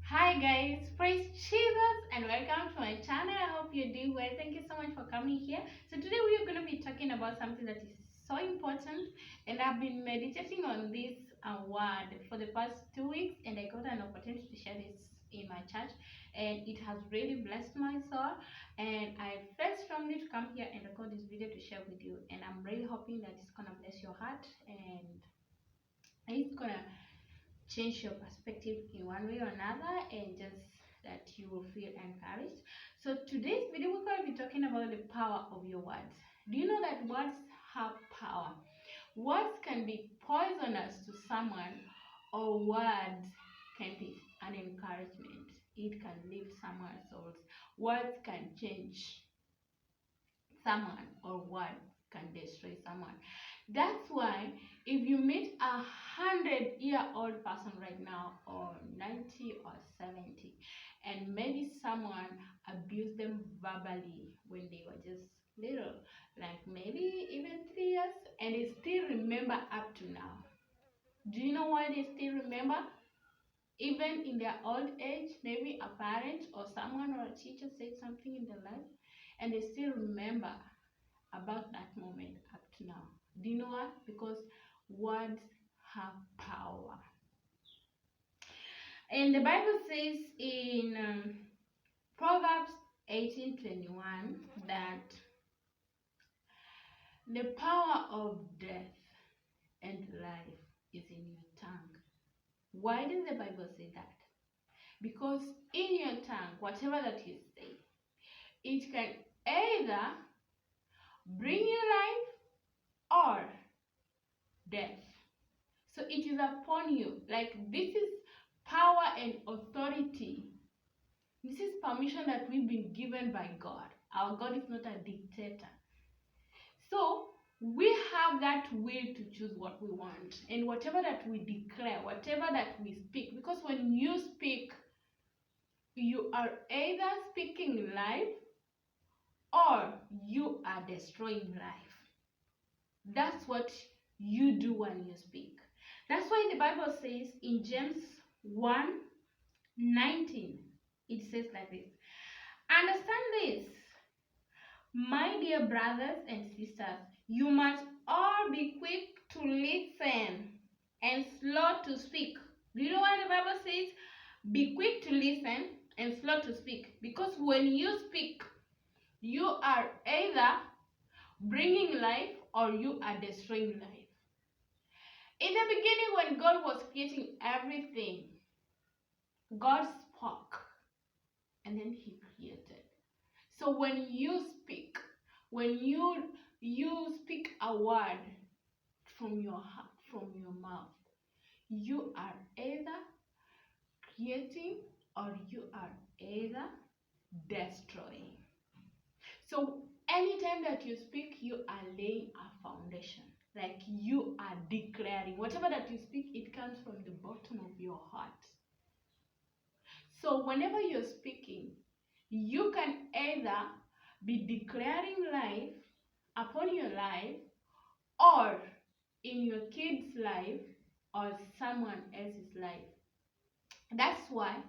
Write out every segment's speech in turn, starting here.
Hi guys, praise Jesus and welcome to my channel. I hope you're doing well. Thank you so much for coming here. So today we are going to be talking about something that is so important, and I've been meditating on this word for the past 2 weeks, and I got an opportunity to share this in my church, and it has really blessed my soul, and I felt strongly to come here and record this video to share with you, and I'm really hoping that it's gonna bless your heart and it's gonna change your perspective in one way or another, and just that you will feel encouraged. So today's video we're going to be talking about the power of your words. Do you know that words have power? Words can be poisonous to someone, or words can be an encouragement. It can lift someone's souls. Words can change someone, or words can destroy someone. That's why if you meet 100-year-old person right now, or 90 or 70, and maybe someone abused them verbally when they were just little, like maybe even 3 years, and they still remember up to now. Do you know why they still remember? Even in their old age, maybe a parent or someone or a teacher said something in their life, and they still remember about that moment up to now. Do you know what? Because words have power. And the Bible says in Proverbs 18:21 that the power of death and life is in your tongue. Why does the Bible say that? Because in your tongue, whatever that you say, it can either bring you life or death. So it is upon you. Like, this is power and authority. This is permission that we've been given by God. Our God is not a dictator. So we have that will to choose what we want, and whatever that we declare, whatever that we speak, because when you speak, you are either speaking life or you are destroying life. That's what you do when you speak. That's why the Bible says in James 1:19, it says like this: understand this, my dear brothers and sisters, you must all be quick to listen and slow to speak. Do you know why the Bible says be quick to listen and slow to speak? Because when you speak, you are either bringing life or you are destroying life. In the beginning, when God was creating everything, God spoke and then he created. So when you speak, when you speak a word from your heart, from your mouth, you are either creating or you are either destroying. So anytime that you speak, you are laying a foundation. Like, you are declaring. Whatever that you speak, it comes from the bottom of your heart. So whenever you're speaking, you can either be declaring life upon your life, or in your kid's life, or someone else's life. That's why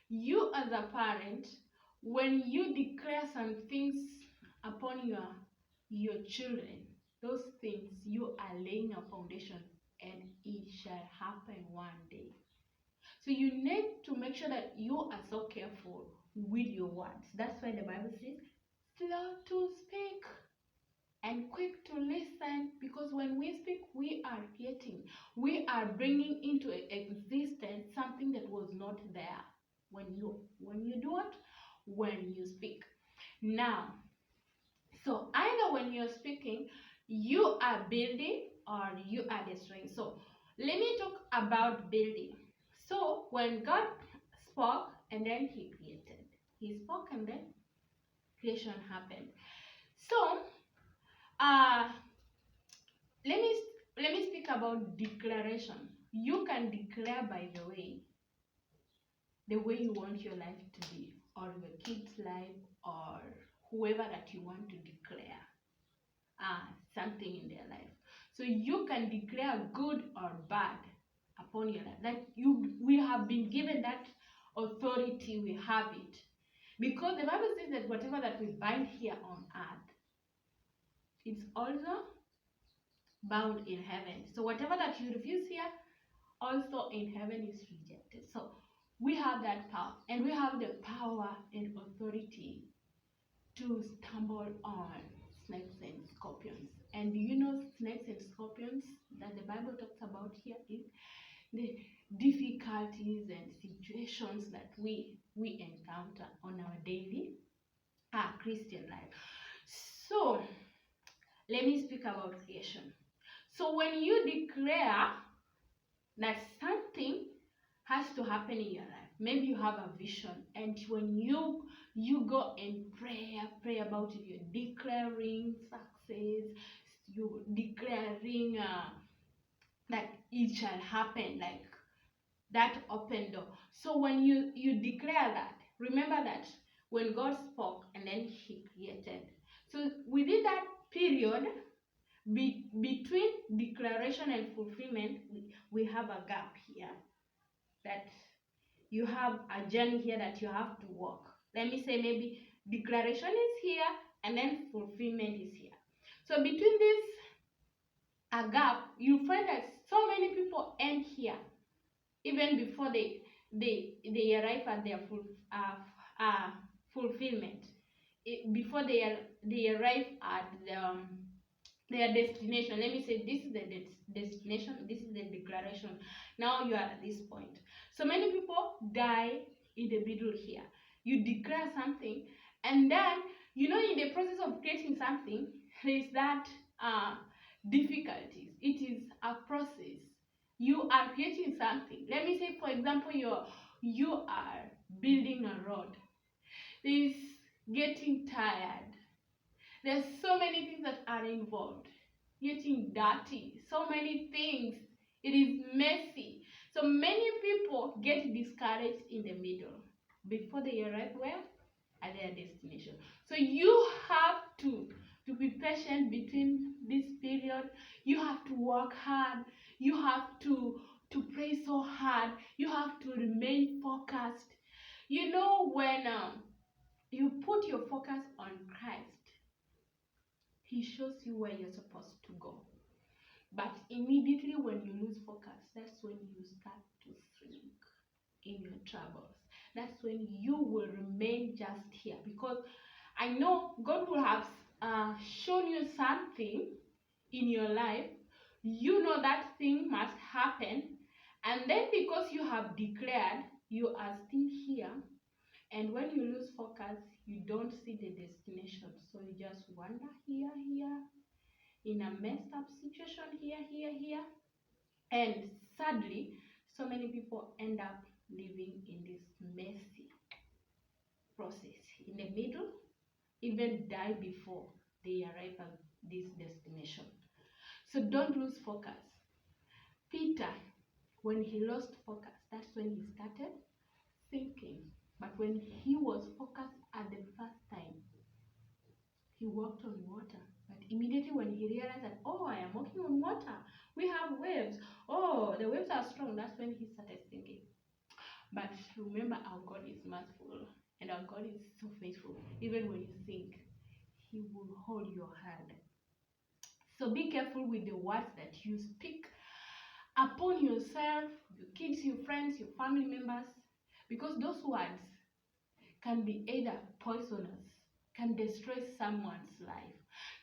you, as a parent, when you declare some things upon your children, those things, you are laying a foundation, and it shall happen one day. So you need to make sure that you are so careful with your words. That's why the Bible says slow to speak and quick to listen, because when we speak, we are creating, we are bringing into existence something that was not there when you do it, when you speak. Now, so either when you're speaking, you are building or you are destroying. So let me talk about building. So when God spoke and then he created, he spoke and then creation happened. So let me speak about declaration. You can declare by the way you want your life to be, or your kid's life, or whoever that you want to declare something in their life. So you can declare good or bad upon your life. Like, we have been given that authority we have it. Because the Bible says that whatever that we bind here on earth, it's also bound in heaven. So whatever that you refuse here, also in heaven is rejected. So we have that power, and we have the power and authority to stumble on snakes and scorpions. And do you know snakes and scorpions that the Bible talks about here is the difficulties and situations that we encounter on our daily Christian life. So let me speak about creation. So when you declare that something has to happen in your life, maybe you have a vision, and when you go and pray about it, you're declaring success, you're declaring that it shall happen, like that open door. So when you declare that, remember that when God spoke and then he created, so within that period between declaration and fulfillment, we have a gap here, that you have a journey here that you have to walk. Let me say maybe declaration is here and then fulfillment is here. So between this a gap, you find that so many people end here even before they arrive at their fulfillment. Before they arrive at their destination. Let me say this is the destination, this is the declaration. Now you are at this point. So many people die in the middle here. You declare something, and then in the process of creating something, there is that difficulties. It is a process. You are creating something. Let me say, for example, you are building a road. There's getting tired. There's so many things that are involved. Getting dirty. So many things. It is messy. So many people get discouraged in the middle before they arrive where? At their destination. So you have to be patient between this period. You have to work hard. You have to pray so hard. You have to remain focused. When you put your focus on Christ, he shows you where you're supposed to go. But immediately when you lose focus, that's when you start to sink in your troubles. That's when you will remain just here, because I know God will have shown you something in your life. You know that thing must happen, and then because you have declared, you are still here, and when you lose focus, you don't see the destination. So you just wander here, in a messed up situation, here. And sadly, so many people end up living in this messy process. In the middle, even die before they arrive at this destination. So don't lose focus. Peter, when he lost focus, that's when he started thinking. But when he was focused at the first time, he walked on water. But immediately when he realized that, oh, I am walking on water, we have waves, oh, the waves are strong, that's when he started thinking. But remember, our God is merciful, and our God is so faithful. Even when you think, he will hold your hand. So be careful with the words that you speak upon yourself, your kids, your friends, your family members, because those words can be either poisonous, can destroy someone's life.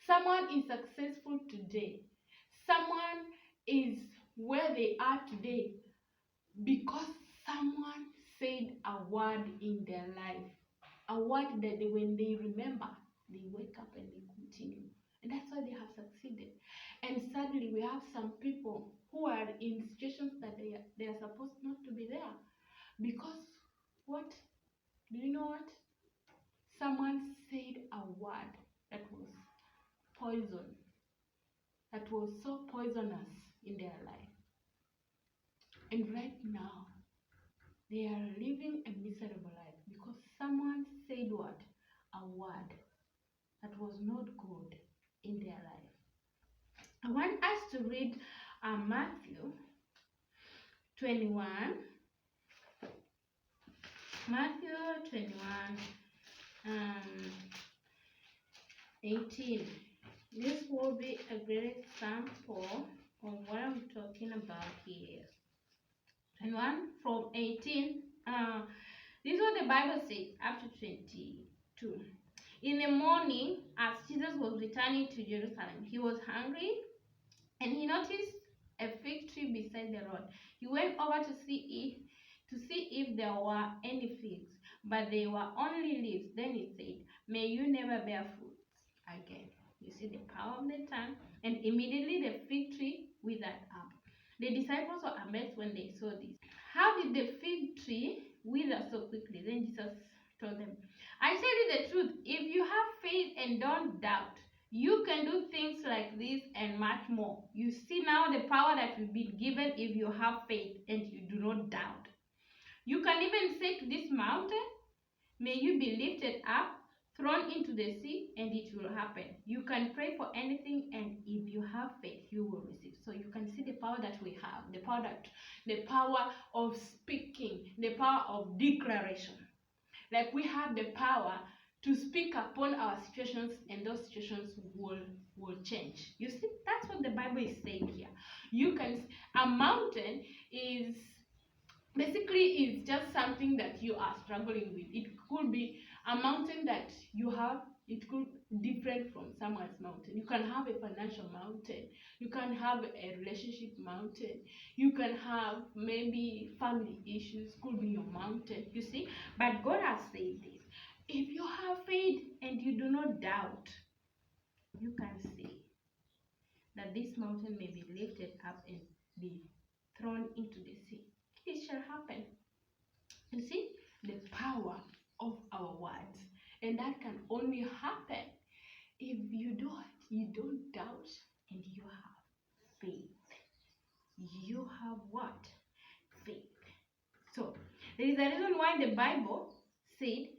Someone is successful today. Someone is where they are today because someone said a word in their life. A word that when they remember, they wake up and they continue. And that's why they have succeeded. And sadly, we have some people who are in situations that they are supposed not to be there. Because what? Do you know what? Someone said a word that was poison, that was so poisonous in their life. And right now, they are living a miserable life because someone said what? A word that was not good in their life. I want us to read Matthew 21. Matthew 21, 18. This will be a great example of what I'm talking about here. 21 from 18. This is what the Bible says up to 22. In the morning, as Jesus was returning to Jerusalem, he was hungry and he noticed a fig tree beside the road. He went over to see if there were any figs, but they were only leaves. Then he said, "May you never bear fruits again." You see the power of the tongue. And immediately the fig tree withered up. The disciples were amazed when they saw this. How did the fig tree wither so quickly? Then Jesus told them, "I tell you the truth, if you have faith and don't doubt, you can do things like this and much more." You see now the power that will be given if you have faith and you do not doubt. You can even say to this mountain, "May you be lifted up, thrown into the sea," and it will happen. You can pray for anything, and if you have faith, you will receive. So you can see the power that we have, the power of speaking, the power of declaration. Like we have the power to speak upon our situations, and those situations will change. You see, that's what the Bible is saying here. You can, a mountain is basically just something that you are struggling with. It could be a mountain that you have, it could be different from someone's mountain. You can have a financial mountain, you can have a relationship mountain, you can have maybe family issues, could be your mountain, you see. But God has said this: if you have faith and you do not doubt, you can see that this mountain may be lifted up and be thrown into the sea. It shall happen. You see the power of our words, and that can only happen if you don't doubt and you have faith. You have what? Faith. So there is a reason why the Bible said,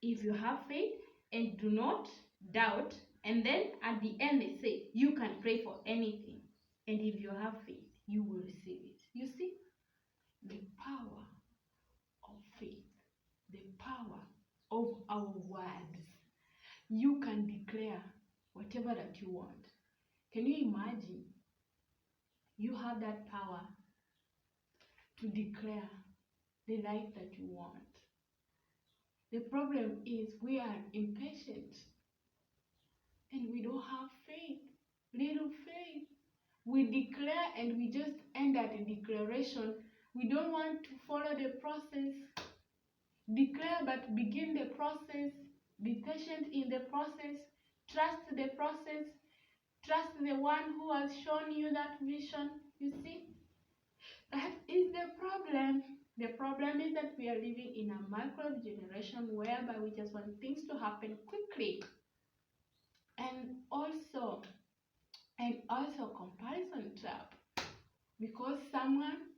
if you have faith and do not doubt, and then at the end they say you can pray for anything, and if you have faith, you will receive it. You see the power of faith, the power of our words. You can declare whatever that you want. Can you imagine? You have that power to declare the life that you want. The problem is we are impatient and we don't have faith, little faith. We declare and we just end at a declaration. We don't want to follow the process. Declare, but begin the process. Be patient in the process. Trust the process. Trust the one who has shown you that vision. You see? That is the problem. The problem is that we are living in a microwave generation whereby we just want things to happen quickly. And also comparison trap. Because someone,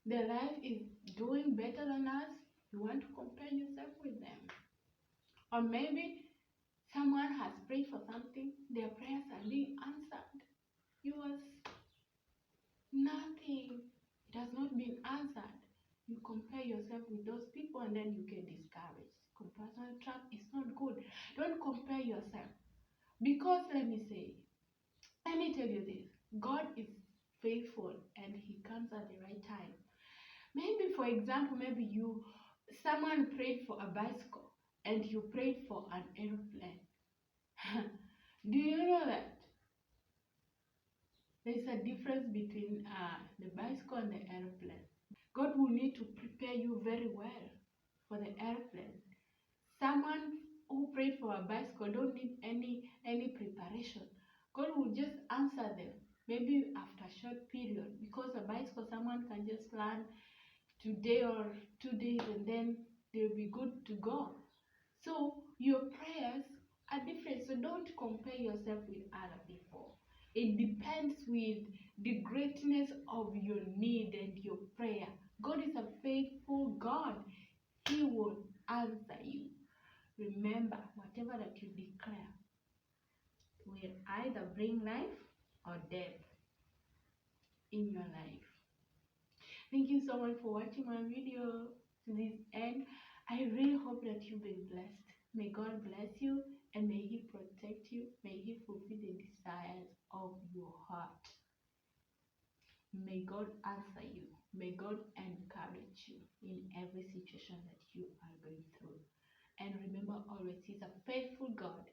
their life is doing better than us, you want to compare yourself with them. Or maybe someone has prayed for something, their prayers are being answered. Yours, nothing. It has not been answered. You compare yourself with those people and then you get discouraged. Comparison trap is not good. Don't compare yourself. Because let me tell you this. God is faithful and he comes at the right time. Maybe, for example, someone prayed for a bicycle and you prayed for an aeroplane. Do you know that there's a difference between the bicycle and the aeroplane? God will need to prepare you very well for the airplane. Someone who prayed for a bicycle don't need any preparation. God will just answer them maybe after a short period, because a bicycle someone can just learn today or 2 days and then they'll be good to go. So your prayers are different. So don't compare yourself with other people. It depends with the greatness of your need and your prayer. God is a faithful God. He will answer you. Remember, whatever that you declare will either bring life or death in your life. Thank you so much for watching my video. to this end. I really hope that you've been blessed. May God bless you and may He protect you. May He fulfill the desires of your heart. May God answer you. May God encourage you in every situation that you are going through. And remember always, He's a faithful God.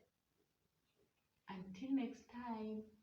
Until next time.